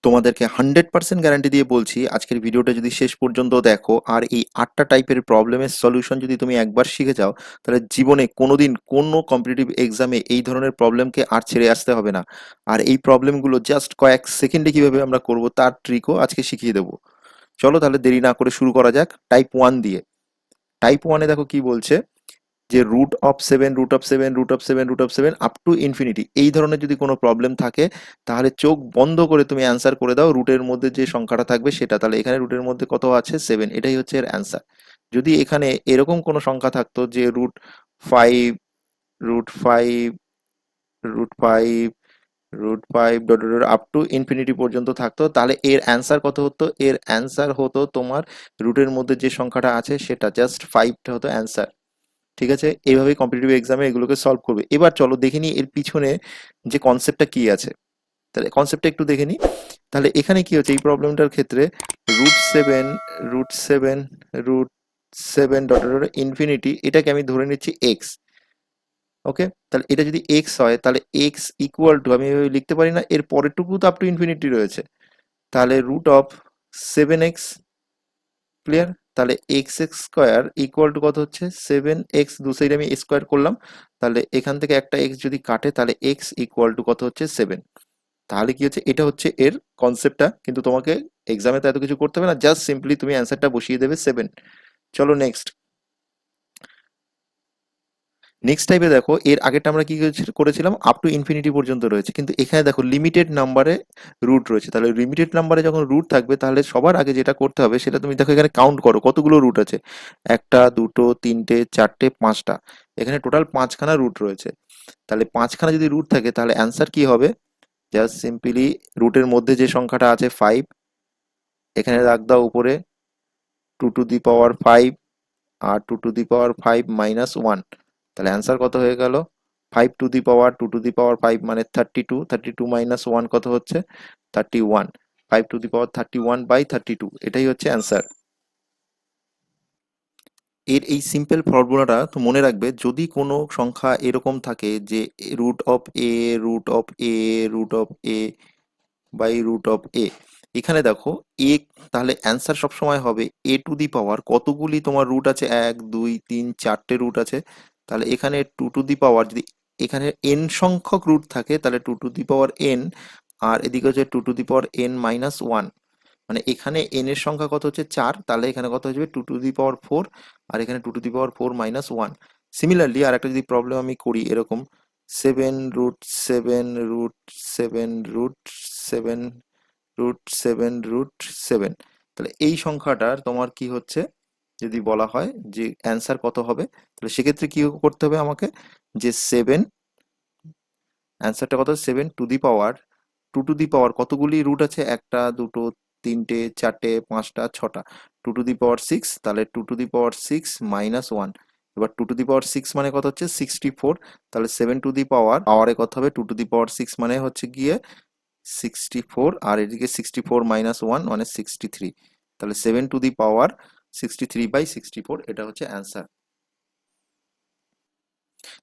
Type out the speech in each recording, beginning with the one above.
তোমাদেরকে 100% গ্যারান্টি দিয়ে বলছি, আজকের ভিডিওটা যদি শেষ পর্যন্ত দেখো আর এই 8টা টাইপের প্রবলেমের সলিউশন যদি তুমি একবার শিখে যাও, তাহলে জীবনে কোনোদিন কোনো কম্পিটিটিভ এক্সামে এই ধরনের প্রবলেমকে আর ছেড়ে আসতে হবে না। আর এই প্রবলেমগুলো জাস্ট কয়েক সেকেন্ডে কিভাবে আমরা করব তার ট্রিকও আজকে শিখিয়ে দেবো। চলো তাহলে দেরি না করে শুরু করা যাক টাইপ 1 দিয়ে। টাইপ 1-এ দেখো কি বলছে, যে √7 √7 √7 √7 আপ টু ইনফিনিটি, এই ধরনের যদি কোনো প্রবলেম থাকে তাহলে চোখ বন্ধ করে তুমি অ্যান্সার করে দাও রুটের মধ্যে যে সংখ্যাটা থাকবে সেটা। তাহলে এখানে রুটের মধ্যে কত আছে? 7, এটাই হচ্ছে এর অ্যান্সার। যদি এখানে এরকম কোনো সংখ্যা থাকতো যে √5 √5 √5 √5 dot dot dot up to infinity পর্যন্ত থাকতো, তাহলে এর অ্যান্সার কত হতো? এর অ্যান্সার হতো তোমার রুটের মধ্যে যে সংখ্যাটা আছে সেটা, জাস্ট 5টা হতো অ্যান্সার। ঠিক আছে, এইভাবেই কম্পিটিটিভ এক্সামে এগুলোকে সলভ করবে। এবার চলো দেখে নিই এর পিছনে যে কনসেপ্টটা কি আছে। তাহলে কনসেপ্টটা একটু দেখে নিই। তাহলে এখানে কি হচ্ছে এই প্রবলেমটার ক্ষেত্রে, √7 √7 ডট ডট ইনফিনিটি, এটাকে আমি ধরে নিচ্ছি এক্স। ওকে, তাহলে এটা যদি এক্স হয় তাহলে এক্স ইকুয়াল টু, আমি এভাবে লিখতে পারি না, এর পরেরটুকু তো আপ টু ইনফিনিটি রয়েছে, তাহলে √7x। ক্লিয়ার? তাহলে x x square equal to কত হচ্ছে? 7x, দু সাইডে আমি স্কোয়ার করলাম, তাহলে এখান থেকে একটা এক্স যদি কাটে তাহলে এক্স ইকুয়াল টু কত হচ্ছে? 7। তাহলে কি হচ্ছে, এটা হচ্ছে এর কনসেপ্টটা, কিন্তু তোমাকে এক্সামে তো এত কিছু করতে হবে না, জাস্ট সিম্পলি তুমি অ্যান্সারটা বসিয়ে দেবে 7। চলো নেক্সট। নেক্সট টাইপে দেখো, এর আগেরটা আমরা কি করেছিলাম? আপ টু ইনফিনিটি পর্যন্ত রয়েছে, কিন্তু এখানে দেখো লিমিটেড নাম্বারে রুট রয়েছে। তাহলে লিমিটেড নাম্বারে যখন রুট থাকবে তাহলে সবার আগে যেটা করতে হবে সেটা, তুমি দেখো এখানে কাউন্ট করো কতগুলো রুট আছে। একটা, দুটো, তিনটে, চারটে, পাঁচটা, এখানে টোটাল 5খানা রুট রয়েছে। তাহলে 5খানা যদি রুট থাকে তাহলে অ্যান্সার কি হবে? জাস্ট সিম্পলি রুটের মধ্যে যে সংখ্যাটা আছে 5, এখানে রাখ দাও উপরে 2 টু দি পাওয়ার 5, আর 2 টু দি পাওয়ার 5 মাইনাস 1। তাহলে অ্যান্সার কত হয়ে গেল? 5 টু দি পাওয়ার 5 মানে 32, 32 মাইনাস 1 কত হচ্ছে? 31। 5 টু দি পাওয়ার 31/32, এটাই হচ্ছে অ্যান্সার। এর এই সিম্পল ফর্মুলাটা তো মনে রাখবে, যদি কোনো সংখ্যা এরকম থাকে যে √a √a √a, এখানে দেখো এ, তাহলে অ্যান্সার সবসময় হবে a টু দি পাওয়ার, কতগুলি তোমার রুট আছে? 1 2 3 4টে রুট আছে। তাহলে এখানে 2 টু দি পাওয়ার, যদি এখানে n সংখ্যক রুট থাকে তাহলে 2 টু দি পাওয়ার n, আর এদিকে হচ্ছে 2 টু দি পাওয়ার n-1, মানে এখানে n এর সংখ্যা কত হচ্ছে? 4, তাহলে এখানে কত হয়ে যাবে? 2 টু দি পাওয়ার 4, আর এখানে 2 টু দি পাওয়ার 4 - 1। সিমিলারলি আর একটা যদি প্রবলেম আমি করি এরকম, 7 √7 √7 √7 √7 তাহলে এই সংখ্যাটার তোমার কি হচ্ছে যদি বলা হয় যে অ্যান্সার কত হবে, তাহলে সেক্ষেত্রে কি করতে হবে আমাকে? যে 7, অ্যান্সারটা কত? 7 টু দি পাওয়ার কতগুলি রুট আছে? একটা, দুটো, তিনটে, চারটে, পাঁচটা, ছটা, 2 টু দি পাওয়ার 6, তাহলে 2 টু দি পাওয়ার 6 মাইনাস 1। এবার 2 টু দি পাওয়ার 6 মানে কত হচ্ছে? 64। তাহলে 7 টু দি পাওয়ারে কত হবে? 2 টু দি পাওয়ার 6 মানে হচ্ছে গিয়ে 64, আর এদিকে 64 - 1 মানে 63। তাহলে 7 টু দি পাওয়ার 63/64, এটা হচ্ছে অ্যান্সার।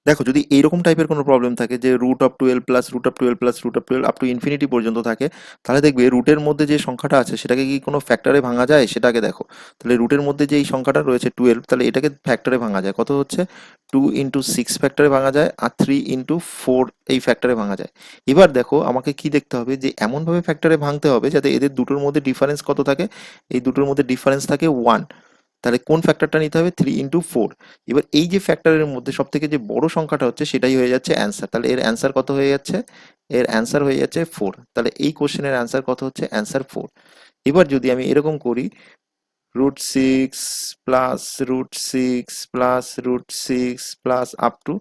দেখো যদি এইরকম টাইপের কোনো প্রবলেম থাকে যে √12 plus √12 plus √12 up to infinity পর্যন্ত থাকে, তাহলে দেখবে রুটের মধ্যে যে সংখ্যাটা আছে সেটাকে কি কোনো ফ্যাক্টরে ভাঙা যায় সেটাকে দেখো। তাহলে রুটের মধ্যে যে এই সংখ্যাটা রয়েছে 12, তাহলে এটাকে ফ্যাক্টরে ভাঙা যায়, কত হচ্ছে? 2 × 6 ফ্যাক্টরে ভাঙা যায়, আর 3 × 4 এই ফ্যাক্টরে ভাঙা যায়। এবার দেখো আমাকে কি দেখতে হবে, যে এমনভাবে ফ্যাক্টরে ভাঙতে হবে যাতে এদের দুটোর মধ্যে ডিফারেন্স কত থাকে? এই দুটোর মধ্যে ডিফারেন্স থাকে 1। তাহলে কোন ফ্যাক্টরটা নিতে হবে? 3 × 4। এবার এই যে ফ্যাক্টরের মধ্যে সব থেকে যে বড় সংখ্যাটা হচ্ছে সেটাই হয়ে যাচ্ছে অ্যান্সার। তাহলে এর অ্যান্সার কত হয়ে যাচ্ছে? এর অ্যান্সার হয়ে যাচ্ছে 4। তাহলে এই কোশ্চেনের অ্যান্সার কত হচ্ছে? অ্যান্সার 4। এবার যদি আমি এরকম করি, √6 plus √6 plus √6 plus up to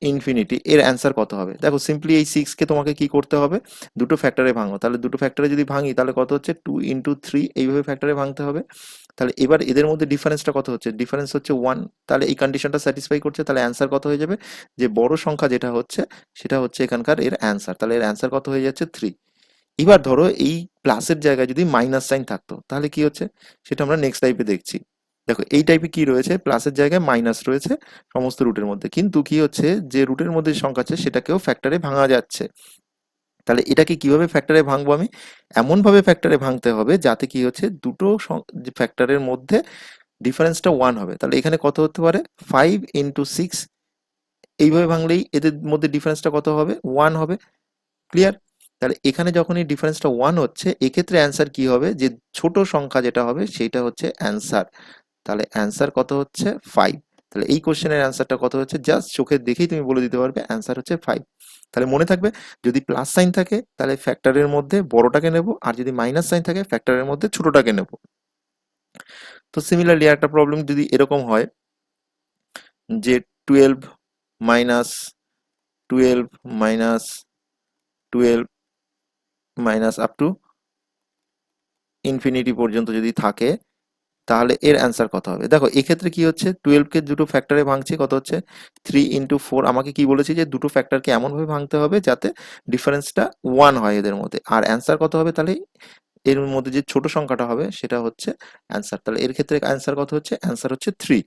infinity, এর অ্যান্সার কত হবে? দেখো সিম্পলি এই 6 কে তোমাকে কি করতে হবে? দুটো ফ্যাক্টরে ভাঙো। তাহলে দুটো ফ্যাক্টরে যদি ভাঙি তাহলে কত হচ্ছে? 2 × 3, এইভাবে ফ্যাক্টরে ভাঙতে হবে। তাহলে এবার এদের মধ্যে ডিফারেন্সটা কত হচ্ছে? ডিফারেন্স হচ্ছে 1। তাহলে এই কন্ডিশনটা স্যাটিসফাই করছে, তাহলে অ্যান্সার কত হয়ে যাবে? যে বড় সংখ্যা যেটা হচ্ছে সেটা হচ্ছে এখানকার এর অ্যান্সার। তাহলে এর অ্যান্সার কত হয়ে যাচ্ছে? 3। এবার ধরো এই প্লাসের জায়গায় যদি মাইনাস সাইন থাকতো তাহলে কি হচ্ছে সেটা আমরা নেক্সট টাইপে দেখছি। দেখো এই টাইপে কি রয়েছে? প্লাসের জায়গায় মাইনাস রয়েছে সমস্ত রুটের মধ্যে, কিন্তু কি হচ্ছে যে রুটের মধ্যে যে সংখ্যা আছে সেটাকেও ফ্যাক্টরে ভাঙা যাচ্ছে। তাহলে এটাকে কিভাবে ফ্যাক্টরে ভাঙবো আমি? এমনভাবে ফ্যাক্টরে ভাঙতে হবে যাতে কি হচ্ছে দুটো ফ্যাক্টরের মধ্যে ডিফারেন্সটা 1 হবে। তাহলে এখানে কত হতে পারে? 5 ইন্টু 6, এইভাবে ভাঙলেই এদের মধ্যে ডিফারেন্সটা কত হবে? 1 হবে। ক্লিয়ার? তাহলে এখানে যখন এই ডিফারেন্সটা 1 হচ্ছে, এক্ষেত্রে অ্যান্সার কি হবে? যে ছোট সংখ্যা যেটা হবে সেটা হচ্ছে অ্যান্সার। তাহলে অ্যান্সার কত হচ্ছে? 5। তাহলে এই কোশ্চেনের অ্যান্সারটা কত হচ্ছে? জাস্ট চোখে দেখেই তুমি বলে দিতে পারবে অ্যান্সার হচ্ছে 5। তাহলে মনে থাকবে, যদি প্লাস সাইন থাকে তাহলে ফ্যাক্টরের মধ্যে বড়টাকে নেব, আর যদি মাইনাস সাইন থাকে ফ্যাক্টরের মধ্যে ছোটটাকে নেব। তো সিমিলারলি একটা প্রবলেম যদি এরকম হয় যে 12 minus 12 minus 12 minus up to infinity পর্যন্ত যদি থাকে, তাহলে এর অ্যান্সার কত হবে? দেখো এক্ষেত্রে কি হচ্ছে, 12 কে দুটো ফ্যাক্টরে ভাঙছি, কত হচ্ছে? 3 ইন্টু 4। আমাকে কি বলেছি যে দুটো ফ্যাক্টরকে এমনভাবে ভাঙতে হবে যাতে ডিফারেন্সটা 1 হয় এদের মধ্যে। আর অ্যান্সার কত হবে তাহলে? এর মধ্যে যে ছোট সংখ্যাটা হবে সেটা হচ্ছে অ্যান্সার। তাহলে এর ক্ষেত্রে অ্যান্সার কত হচ্ছে? অ্যান্সার হচ্ছে 3।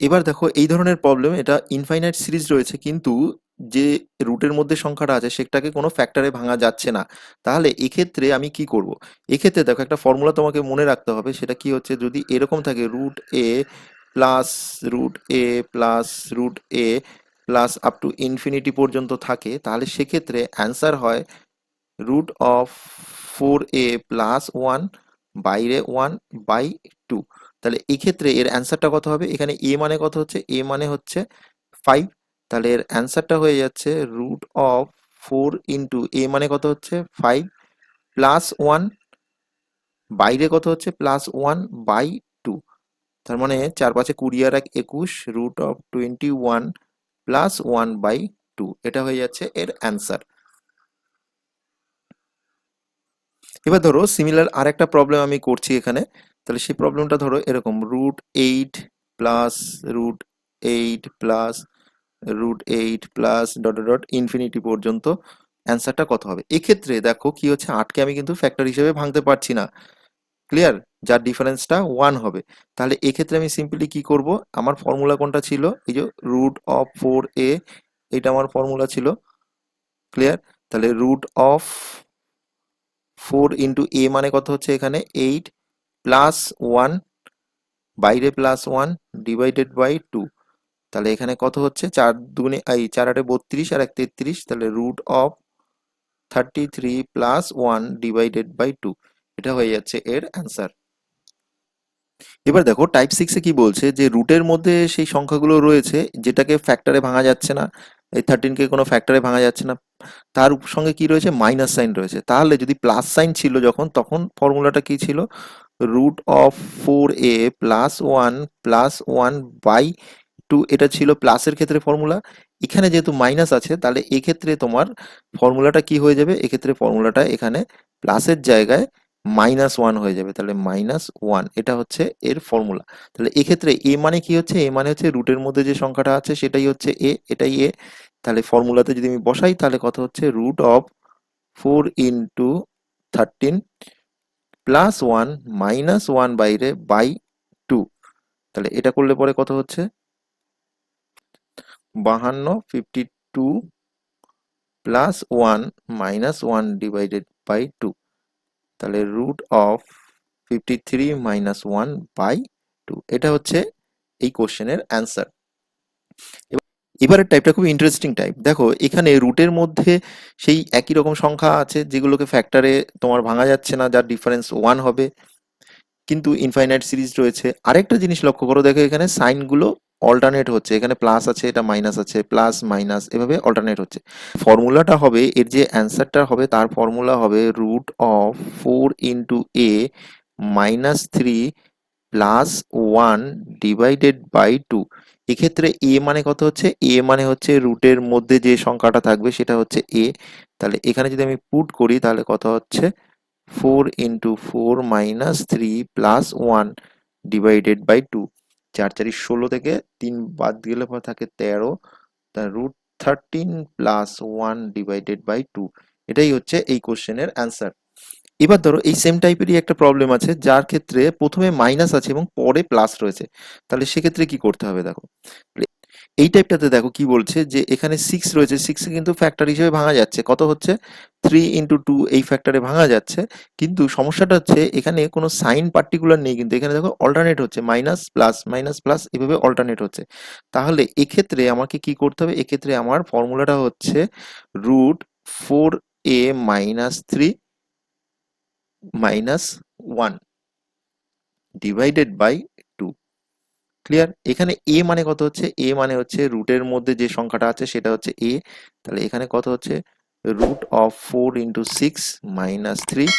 এবার দেখো এই ধরনের প্রবলেম, এটা ইনফাইনাইট সিরিজ রয়েছে কিন্তু যে রুটের মধ্যে সংখ্যাটা আছে সেটাকে কোনো ফ্যাক্টরে ভাঙা যাচ্ছে না। তাহলে এক্ষেত্রে আমি কি করব? এক্ষেত্রে দেখো একটা ফর্মুলা তোমাকে মনে রাখতে হবে, সেটা কি হচ্ছে, যদি এরকম থাকে root a plus root a plus root a plus up to infinity পর্যন্ত থাকে, তাহলে সেক্ষেত্রে অ্যান্সার হয় রুট অফ 4a প্লাস 1, বাইরে 1 বাই 2। তাহলে এই ক্ষেত্রে এর অ্যান্সারটা কত হবে? এখানে a মানে কত হচ্ছে? a মানে হচ্ছে 5। তাহলে এর অ্যান্সারটা হয়ে যাচ্ছে রুট অফ 4 ইন্টু a মানে কত হচ্ছে? 5 প্লাস 1, বাইরে কত হচ্ছে? Plus 1 by 2। তার মানে 4 5 20 আর 1 21, রুট অফ 21 প্লাস 1 বাই 2। এটা হয়ে যাচ্ছে এর অ্যান্সার। এবার ধরো সিমিলার আরেকটা প্রবলেম আমি করছি এখানে। তাহলে সেই প্রবলেমটা ধরো এরকম, root 8 plus root 8 plus root 8 plus dot dot dot infinity পর্যন্ত অ্যান্সারটা কত হবে? এক্ষেত্রে দেখো কি হচ্ছে, 8কে আমি কিন্তু ফ্যাক্টর হিসেবে ভাঙতে পারছি না। ক্লিয়ার? যার ডিফারেন্সটা 1 হবে। তাহলে এক্ষেত্রে আমি সিম্পলি কি করব? আমার ফর্মুলা কোনটা ছিল? এই যে রুট অফ 4a, এটা আমার ফর্মুলা ছিল। ক্লিয়ার? তাহলে রুট অফ 4 ইন্টু a মানে কত হচ্ছে এখানে? 8 প্লাস 1, বাইরে প্লাস 1 ডিভাইডেড বাই 2। তাহলে এখানে কত হচ্ছে? 4 দুগুণে 4 8 32 আর 1 33। তাহলে root of 33 plus 1 divided by 2। এটা হয়ে যাচ্ছে এর অ্যান্সার। এবার দেখো টাইপ 6 এ কি বলছে, যে রুটের মধ্যে সেই সংখ্যাগুলো রয়েছে যেটাকে ফ্যাক্টরে ভাঙা যাচ্ছে না। এই 13 কে কোনো ফ্যাক্টরে ভাঙা যাচ্ছে না। তার সঙ্গে কি রয়েছে? মাইনাস সাইন রয়েছে। তাহলে যদি প্লাস সাইন ছিল যখন, তখন ফর্মুলাটা কি ছিল? Root of 4a plus 1 plus 1 by 2, এটা ছিল প্লাসের ক্ষেত্রে ফর্মুলা। এখানে যেহেতু মাইনাস আছে, তাহলে এক্ষেত্রে তোমার ফর্মুলাটা কি হয়ে যাবে? এক্ষেত্রে ফর্মুলাটা এখানে প্লাসের জায়গায় -1 হয়ে যাবে। তাহলে -1, এটা হচ্ছে এর ফর্মুলা। তাহলে এক্ষেত্রে a মানে কি হচ্ছে? a মানে হচ্ছে রুটের মধ্যে যে সংখ্যাটা আছে সেটাই হচ্ছে a, এটাই a। তাহলে ফর্মুলাতে যদি আমি বসাই তাহলে কত হচ্ছে? রুট অফ 4 ইন্টু 13 প্লাস 1 -1 বাইরে বাই 2। তাহলে এটা করলে পরে কত হচ্ছে? 52, 52 প্লাস 1 -1 ডিভাইডেড বাই 2। তাহলে রুট অফ 53 -1 বাই 2। এটা হচ্ছে এই কোশ্চেনের অ্যান্সার। এবারের টাইপটা খুব ইন্টারেস্টিং টাইপ। দেখো এখানে রুটের মধ্যে সেই একই রকম সংখ্যা আছে যেগুলোকে ফ্যাক্টরে তোমার ভাঙা যাচ্ছে না, যার ডিফারেন্স 1 হবে, কিন্তু ইনফাইনাইট সিরিজ রয়েছে। আরেকটা জিনিস লক্ষ্য করো, দেখো এখানে সাইনগুলো অল্টারনেট হচ্ছে, এখানে প্লাস আছে, এটা মাইনাস আছে, প্লাস মাইনাস এভাবে অল্টারনেট হচ্ছে। ফর্মুলাটা হবে, এর যে অ্যান্সারটা হবে তার ফর্মুলা হবে root of 4 into a -3 plus 1 divided by 2। এক্ষেত্রে এ মানে কত হচ্ছে? এ মানে হচ্ছে রুটের মধ্যে যে সংখ্যাটা থাকবে সেটা হচ্ছে এ। তাহলে এখানে যদি আমি পুট করি তাহলে কত হচ্ছে? 4 ইন্টু 4 -3 প্লাস 1 ডিভাইডেড বাই 2। 4 4 16 থেকে 3 বাদ গেলে পর থাকে 13। তা রুট 13 প্লাস 1 ডিভাইডেড বাই 2। এটাই হচ্ছে এই কোশ্চেনের অ্যান্সার। এবার ধরো এই সেম টাইপেরই একটা প্রবলেম আছে যার ক্ষেত্রে প্রথমে মাইনাস আছে এবং পরে প্লাস রয়েছে। তাহলে সেক্ষেত্রে কি করতে হবে দেখো। এই টাইপটাতে দেখো কি বলছে যে এখানে 6 রয়েছে, 6 কিন্তু ফ্যাক্টর হিসেবে ভাঙা যাচ্ছে, কত হচ্ছে 3 ইন্টু 2 এই ফ্যাক্টরে ভাঙা যাচ্ছে। কিন্তু সমস্যাটা হচ্ছে এখানে কোনো সাইন পার্টিকুলার নেই, কিন্তু এখানে দেখো অল্টারনেট হচ্ছে, মাইনাস প্লাস এভাবে অল্টারনেট হচ্ছে। তাহলে এক্ষেত্রে আমাকে কি করতে হবে, এক্ষেত্রে আমার ফর্মুলাটা হচ্ছে √4a minus 3 minus 1 divided by 2। Clear? এখানে এ মানে কত হচ্ছে, এ মানে হচ্ছে রুটের মধ্যে যে সংখ্যাটা আছে সেটা হচ্ছে এ। তাহলে এখানে কত হচ্ছে √4 × 6 minus 3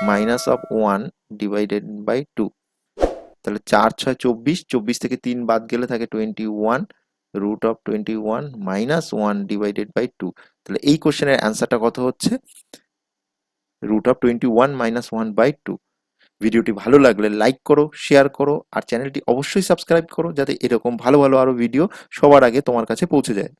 minus of 1 divided by 2। তাহলে 4 6 24, 24 থেকে 3 বাদ গেলে থাকে 21, √21 মাইনাস 1 ডিভাইডেড বাই 2। তাহলে এই কোশ্চেনের অ্যান্সারটা কত হচ্ছে √21 মাইনাস 1 বাই 2। ভিডিওটি ভালো লাগলে লাইক করো, শেয়ার করো আর চ্যানেলটি অবশ্যই সাবস্ক্রাইব করো, যাতে এরকম ভালো ভালো আরো ভিডিও সবার আগে তোমার কাছে পৌঁছে যায়।